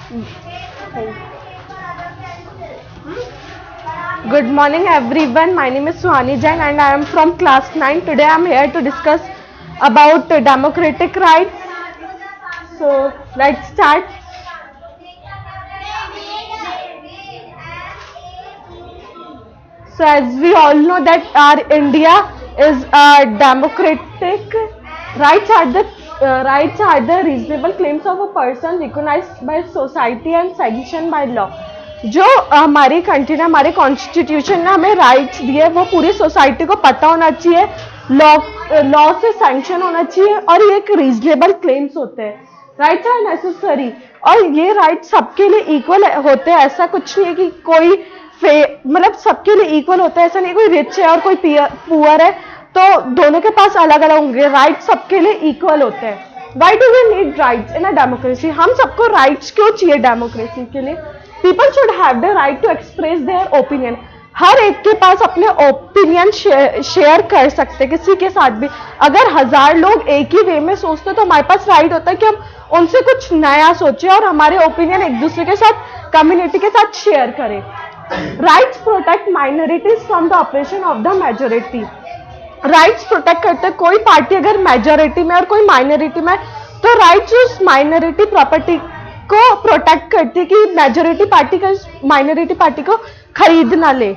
Good morning everyone. My name is Suhani Jain and I am from class 9. Today I am here to discuss about democratic rights. So let's start. So as we all know that our India is a democratic, rights are the reasonable claims of a person recognized by society and sanctioned by law. जो हमारी country ने, हमारे constitution ने हमें rights दिए, वो पूरी society को पता होना चाहिए, लॉ से सैंक्शन होना चाहिए और ये एक रीजनेबल क्लेम्स होते हैं. राइट्स आर नेसेसरी और ये राइट्स सबके लिए इक्वल होते हैं. ऐसा कुछ नहीं है कि कोई मतलब सबके लिए इक्वल होता है. ऐसा नहीं कोई रिच है और कोई पुअर है तो दोनों के पास अलग अलग होंगे. राइट्स सबके लिए इक्वल होते हैं. Why do we need rights in a democracy? हम सबको राइट्स क्यों चाहिए डेमोक्रेसी के लिए? People should have the right to express their opinion. हर एक के पास अपने ओपिनियन शेयर कर सकते किसी के साथ भी. अगर 1000 लोग एक ही वे में सोचते तो हमारे पास राइट होता है कि हम उनसे कुछ नया सोचें और हमारे ओपिनियन एक दूसरे के साथ, कम्युनिटी के साथ शेयर करें. Rights protect minorities from the operation of the majority. Rights protect करते कोई पार्टी अगर मेजोरिटी में और कोई माइनॉरिटी में, तो राइट्स उस माइनॉरिटी प्रॉपर्टी को प्रोटेक्ट करती है कि मेजोरिटी पार्टी का माइनॉरिटी पार्टी को खरीद ना ले.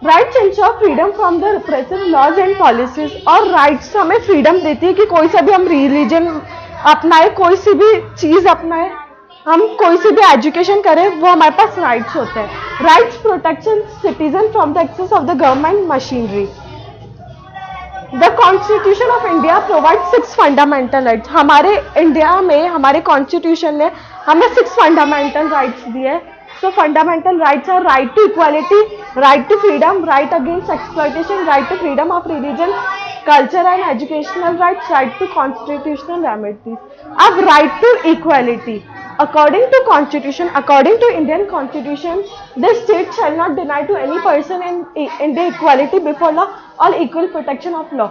Rights ensure freedom from the repressive laws and policies. और राइट्स हमें फ्रीडम देती है कि कोई सा भी हम रिलीजन अपनाए, कोई सी भी चीज अपनाए, हम कोई सी भी एजुकेशन करें, वो हमारे पास राइट्स होते हैं. Rights protection citizen from the excess of the government machinery. The constitution of India provide 6 fundamental rights. हमारे इंडिया में, हमारे कॉन्स्टिट्यूशन ने हमें 6 फंडामेंटल राइट्स दिए. So fundamental rights are right to equality, right to freedom, right against exploitation, right to freedom of religion, culture and educational rights, right to constitutional remedies. अब right to equality. According to Constitution, according to Indian Constitution, the state shall not deny to any person in India equality before law or equal protection of law.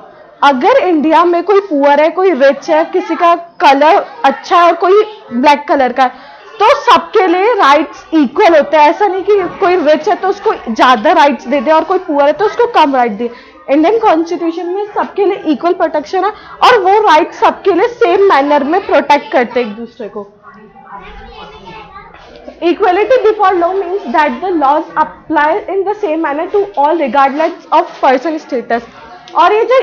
अगर India में कोई poor है, कोई rich है, किसी का colour अच्छा है और कोई ब्लैक कलर का है, तो सबके लिए राइट्स इक्वल होते हैं. ऐसा नहीं कि कोई रिच है तो उसको ज्यादा राइट्स दे दे और कोई पुअर है तो उसको कम राइट दे. इंडियन कॉन्स्टिट्यूशन में सबके लिए इक्वल प्रोटेक्शन है और वो राइट सबके लिए सेम मैनर में प्रोटेक्ट करते हैं एक दूसरे को. Equality before law means that the laws apply in the same manner to all regardless of person status. और ये जो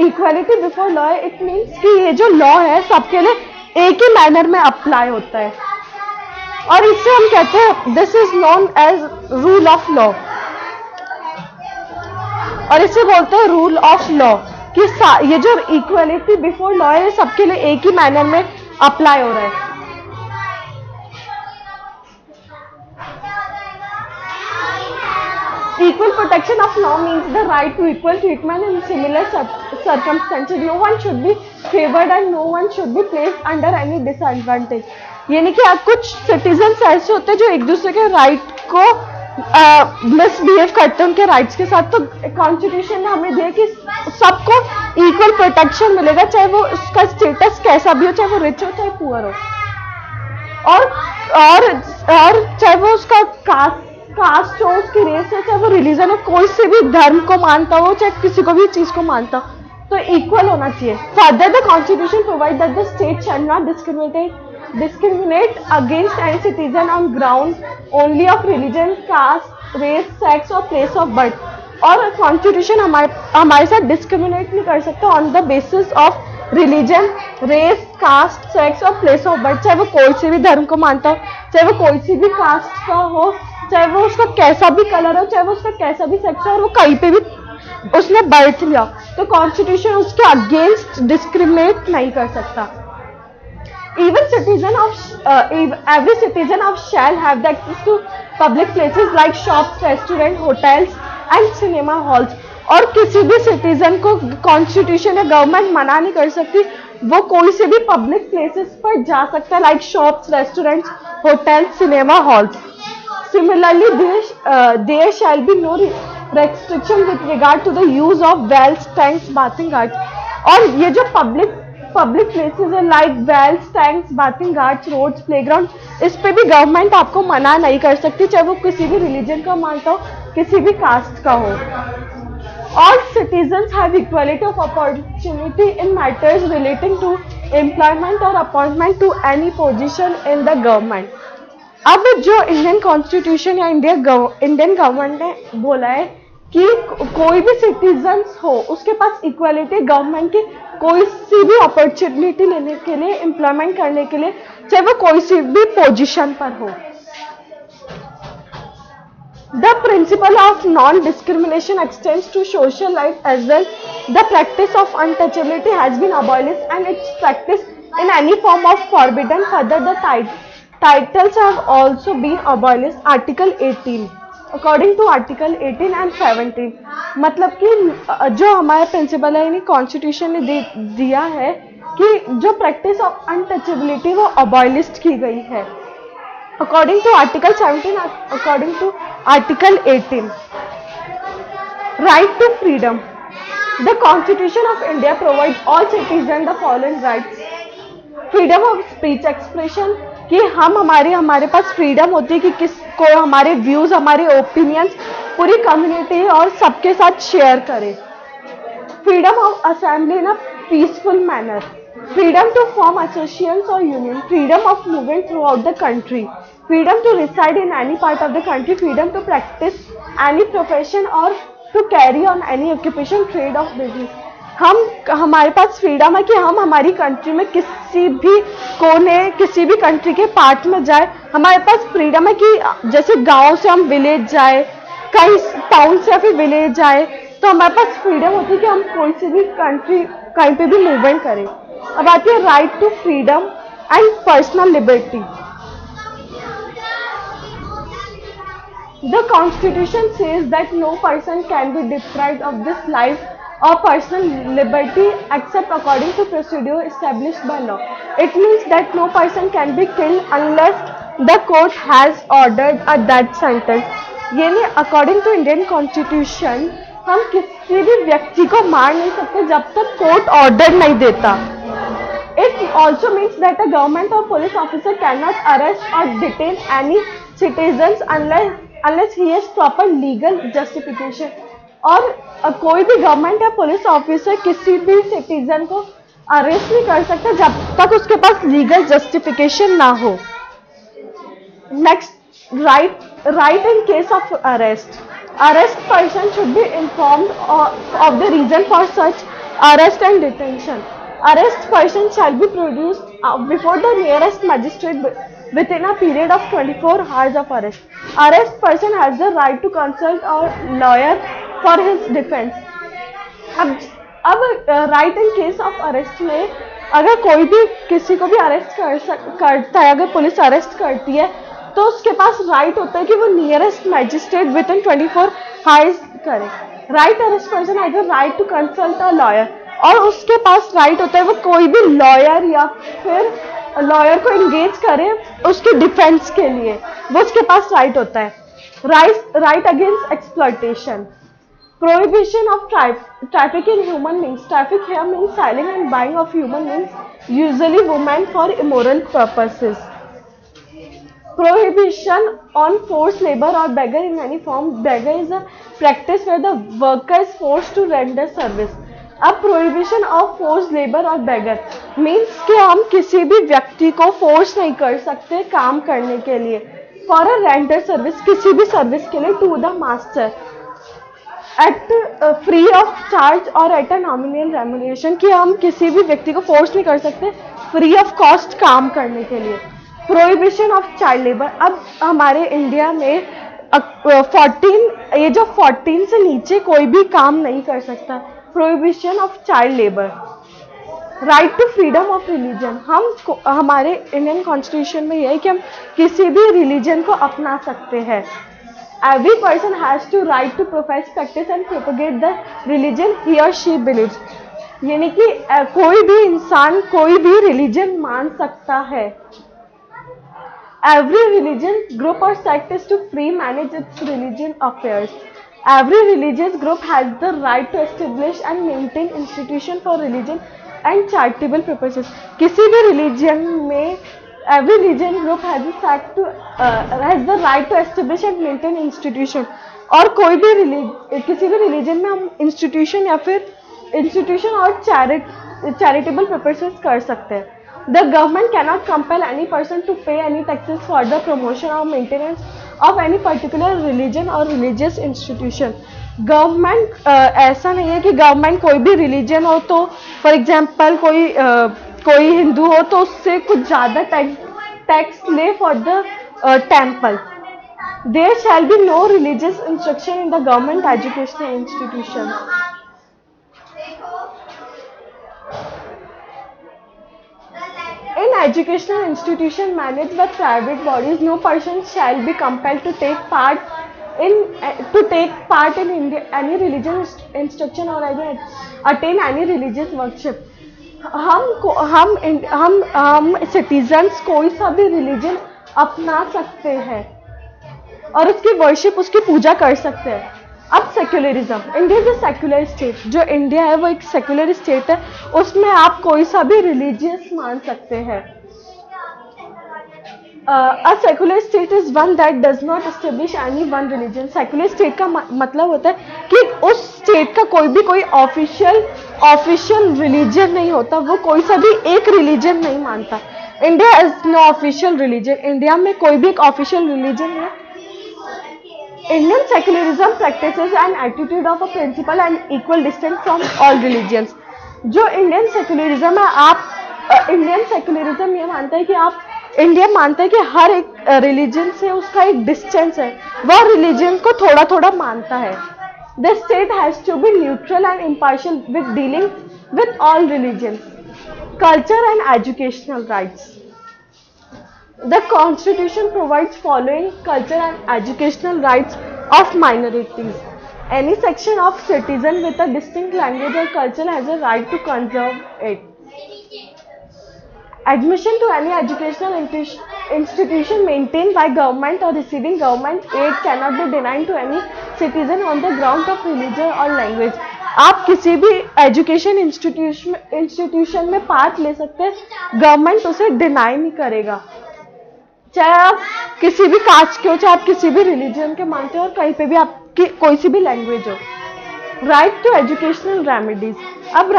equality before law है, it means कि ये जो law है सबके लिए एक ही मैनर में अप्लाई होता है और इससे हम कहते हैं this is known as rule of law. और इसे बोलते हैं रूल ऑफ लॉ कि ये जो इक्वालिटी बिफोर लॉ है सबके लिए एक ही मैनर में अप्लाई हो रहा है. Equal protection of law means the right to equal treatment in similar circumstances. No one should be favored and no one should be placed under any disadvantage. यानी कि अब कुछ सिटीजन्स ऐसे होते हैं जो एक दूसरे के राइट को मिसबिहेव करते हैं उनके राइट्स के साथ. तो कॉन्स्टिट्यूशन ने हमें दिया कि सबको इक्वल प्रोटेक्शन मिलेगा, चाहे वो उसका स्टेटस कैसा भी हो, चाहे वो रिच हो चाहे पुअर हो, और चाहे वो उसका कास्ट हो, उसकी रेस हो, चाहे वो रिलीजन हो, कोई से भी धर्म को मानता हो, चाहे किसी को भी चीज को मानता हो, तो इक्वल होना चाहिए. Further the constitution provide that the state shall not discriminate against any citizen on ground only of religion, caste, race, sex or place of birth. और कॉन्स्टिट्यूशन हमारे साथ डिस्क्रिमिनेट नहीं कर सकता on the basis of religion, race, caste, sex और place of birth. चाहे वो कोई से भी धर्म को मानता हो, चाहे वो कोई सी भी कास्ट का हो, चाहे वो उसका कैसा भी कलर हो, चाहे वो उसका कैसा भी सेक्स हो और वो कहीं पे भी उसने बर्थ लिया, तो कॉन्स्टिट्यूशन उसके अगेंस्ट डिस्क्रिमिनेट नहीं कर सकता. Even every citizen of shall have the access to public places like shops, restaurants, hotels and cinema halls. और किसी भी सिटीजन को कॉन्स्टिट्यूशन या गवर्नमेंट मना नहीं कर सकती, वो कोई से भी पब्लिक प्लेसेस पर जा सकता है like shops, restaurants, hotels, cinema halls. Similarly, there shall be no restriction with regard to the use of wells, tanks, bathing ghats. और ये जो पब्लिक पब्लिक प्लेसेस है like wells, tanks, bathing ghats, roads, playground, इस पे भी government आपको मना नहीं कर सकती, चाहे वो किसी भी रिलीजन का मानता हो, किसी भी कास्ट का हो। All citizens have equality of opportunity in matters relating to employment or appointment to any position in the government. अब जो इंडियन कॉन्स्टिट्यूशन या इंडियन गवर्नमेंट ने बोला है कि कोई भी सिटीजन्स हो उसके पास इक्वालिटी गवर्नमेंट की कोई सी भी अपॉर्चुनिटी लेने के लिए, एम्प्लॉयमेंट करने के लिए, चाहे वो कोई सी भी पोजीशन पर हो। The principle of non-discrimination extends to social life as well. The practice of untouchability has been abolished and its practice in any form of forbidden. Further, the titles have also been abolished. Article 18. According to Article 18 and 17, मतलब कि जो हमारा principal है यानी constitution ने दिया है कि जो प्रैक्टिस ऑफ अनटचेबिलिटी वो अबॉलिश की गई है। According to Article 17, according to Article 18. Right to freedom. The Constitution of India provides all citizens the following rights. Freedom of speech expression, कि हमारे पास फ्रीडम होती है कि किसको हमारे व्यूज, हमारे ओपिनियंस पूरी कम्युनिटी और सबके साथ शेयर करें। Freedom of assembly in a peaceful manner, freedom to form associations और union, freedom of movement throughout the country, freedom to reside in any part of the country, freedom to practice any profession or to carry on any occupation, trade of business। हमारे पास freedom है कि हम हमारी country में किसी भी कोने, किसी भी कंट्री के पार्ट में जाए। हमारे पास फ्रीडम है कि जैसे गांव से हम विलेज जाए, कहीं टाउन से या फिर विलेज जाए, तो हमारे पास फ्रीडम होती है कि हम कोई सी भी कंट्री कहीं पे भी मूवमेंट करें। अब आती है right to freedom and personal liberty. The Constitution says that no person can be deprived of this life or personal liberty except according to procedure established by law. It means that no person can be killed unless the court has ordered a death sentence. यानी according to Indian Constitution हम किसी भी व्यक्ति को मार नहीं सकते जब तक कोर्ट ऑर्डर नहीं देता। It also means that a government or police officer cannot arrest or detain any citizens unless he has proper legal justification। और कोई भी गवर्नमेंट या पुलिस ऑफिसर किसी भी सिटीजन को अरेस्ट नहीं कर सकता जब तक उसके पास लीगल जस्टिफिकेशन ना हो। Next, right in case of arrest person should be informed of the reason for such arrest and detention. Arrest person shall be produced before the nearest magistrate within a period of 24 hours of arrest. Arrest person has the right to consult a lawyer for his defense. अब right in case of arrest में अगर कोई भी किसी को भी arrest करता है, अगर पुलिस अरेस्ट करती है तो उसके पास राइट होता है कि वो nearest magistrate within 24 hours करे। Right arrest person has the right to consult a lawyer, और उसके पास राइट होता है वो कोई भी लॉयर या फिर लॉयर को एंगेज करे उसके डिफेंस के लिए, वो उसके पास राइट होता है। Right against exploitation, prohibition of traffic in human beings. Traffic here means selling and buying of human beings, usually women, for immoral purposes. Prohibition on forced labor or beggar in any form. Beggar is a practice where the worker is forced to render service. अब prohibition of force labour और बेगर means कि हम किसी भी व्यक्ति को force नहीं कर सकते काम करने के लिए, फॉर अ रेंडर सर्विस, किसी भी सर्विस के लिए, to the master at free of charge और एट अ नॉमिनल रेम्यूनरेशन, कि हम किसी भी व्यक्ति को फोर्स नहीं कर सकते फ्री ऑफ कॉस्ट काम करने के लिए। प्रोहिबिशन ऑफ चाइल्ड लेबर, अब हमारे इंडिया में 14 से नीचे कोई भी काम नहीं कर सकता। Prohibition of child labour. Right to freedom of religion, हमारे इंडियन कॉन्स्टिट्यूशन में यह है कि हम किसी भी रिलीजन को अपना सकते हैं। Every person has to right to profess, practice and propagate the religion he or she believes, यानी कि कोई भी इंसान कोई भी रिलीजन मान सकता है। Every religion group or sect is to free manage its religion affairs. Every religious group has the right to establish and maintain institution for religion and charitable purposes. किसी भी रिलीजन में every religion group has the right to establish and maintain institution। और कोई भी किसी भी religion में हम इंस्टीट्यूशन या फिर इंस्टीट्यूशन और चैरिटेबल पर्पसेस कर सकते हैं। The government cannot compel any person to pay any taxes for the promotion और maintenance of any particular religion और रिलीजियस इंस्टीट्यूशन। गवर्नमेंट ऐसा नहीं है कि गवर्नमेंट कोई भी रिलीजन हो तो फॉर एग्जांपल कोई हिंदू हो तो उससे कुछ ज़्यादा टैक्स ले for the temple. There shall be no religious instruction in the government educational institution. In educational institution managed by private bodies, no person shall be compelled to take part in any religious instruction or attain any religious worship। हम citizens कोई सा भी religion अपना सकते हैं और उसकी worship, उसकी पूजा कर सकते हैं। अब secularism, India is secular state. जो इंडिया है वो एक सेक्युलर स्टेट है, उसमें आप कोई सा भी रिलीजियस मान सकते हैं। A secular state is one that does not establish any one religion। Secular state का मतलब होता है कि उस स्टेट का कोई ऑफिशियल रिलीजन नहीं होता, वो कोई सा भी एक रिलीजन नहीं मानता। India is no official religion. India में कोई भी एक ऑफिशियल रिलीजन है। Indian secularism practices an attitude of a principle and equal distance from all religions। जो इंडियन सेक्युलरिज्म है, इंडियन सेक्युलरिज्म ये मानता है कि इंडिया मानता है कि हर एक रिलीजन से उसका एक डिस्टेंस है, वह रिलीजन को थोड़ा थोड़ा मानता है। The state has to be neutral and impartial with dealing with all religions. Culture and educational rights. The Constitution provides following culture and educational rights of minorities। Any section of citizen with a distinct language or culture has a right to conserve it। Admission to any educational institution maintained by government or receiving government aid cannot be denied to any citizen on the ground of religion or language। आप किसी भी education institution में part ले सकते हैं, government उसे deny नहीं करेगा, चाहे आप किसी भी कास्ट के हो, चाहे आप किसी भी रिलीजन के मानते हो और कहीं पे भी आपकी कोई सी भी लैंग्वेज हो। Right to educational remedies. अब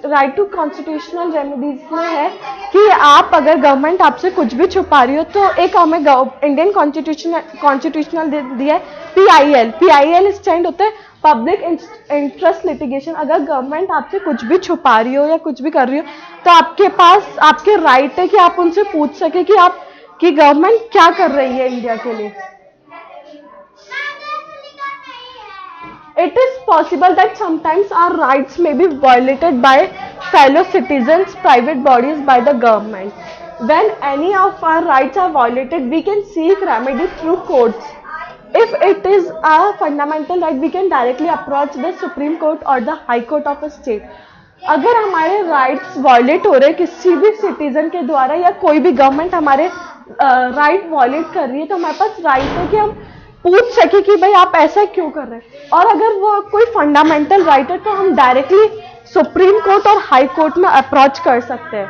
राइट टू कॉन्स्टिट्यूशनल रेमेडीज में है कि आप अगर गवर्नमेंट आपसे कुछ भी छुपा रही हो तो एक हमें इंडियन कॉन्स्टिट्यूशनल दिया है PIL स्टैंड होता है पब्लिक इंटरेस्ट लिटिगेशन। अगर गवर्नमेंट आपसे कुछ भी छुपा रही हो या कुछ भी कर रही हो तो आपके पास आपके राइट है कि आप उनसे पूछ सके कि गवर्नमेंट क्या कर रही है इंडिया के लिए। It is possible that sometimes our rights may be violated by fellow citizens, private bodies, by the government। When any of our rights are violated, we can seek remedy through courts। If it is a fundamental right, we can directly approach the Supreme Court or the High Court of a state। अगर हमारे rights violate हो रहे हैं किसी भी citizen के द्वारा या कोई भी गवर्नमेंट हमारे राइट वायलेट कर रही है तो हमारे पास राइट है कि हम पूछ सके कि भाई आप ऐसा क्यों कर रहे हैं। और अगर वो कोई फंडामेंटल राइट है तो हम डायरेक्टली सुप्रीम कोर्ट और हाई कोर्ट में अप्रोच कर सकते हैं।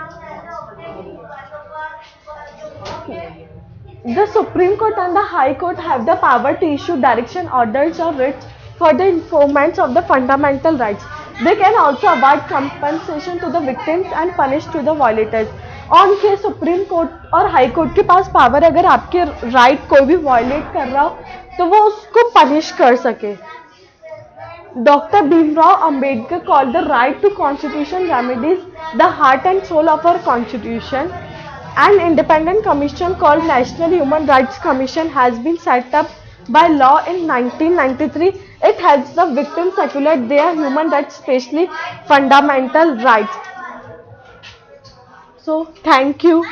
The Supreme Court and the High Court have the power to issue direction orders or writs for the enforcement of the fundamental rights। They can also award compensation to the victims and punish to the violators। और उनके supreme court और high court के पास power अगर आपके right कोई भी violet कर रहा हो तो वो उसको पनिश कर सके। Doctor Bhimrao Ambedkar called the right to constitution remedies the heart and soul of our constitution. An independent commission called National Human Rights Commission has been set up by law in 1993। It helps the victims circulate their human rights, especially fundamental rights। So, thank you।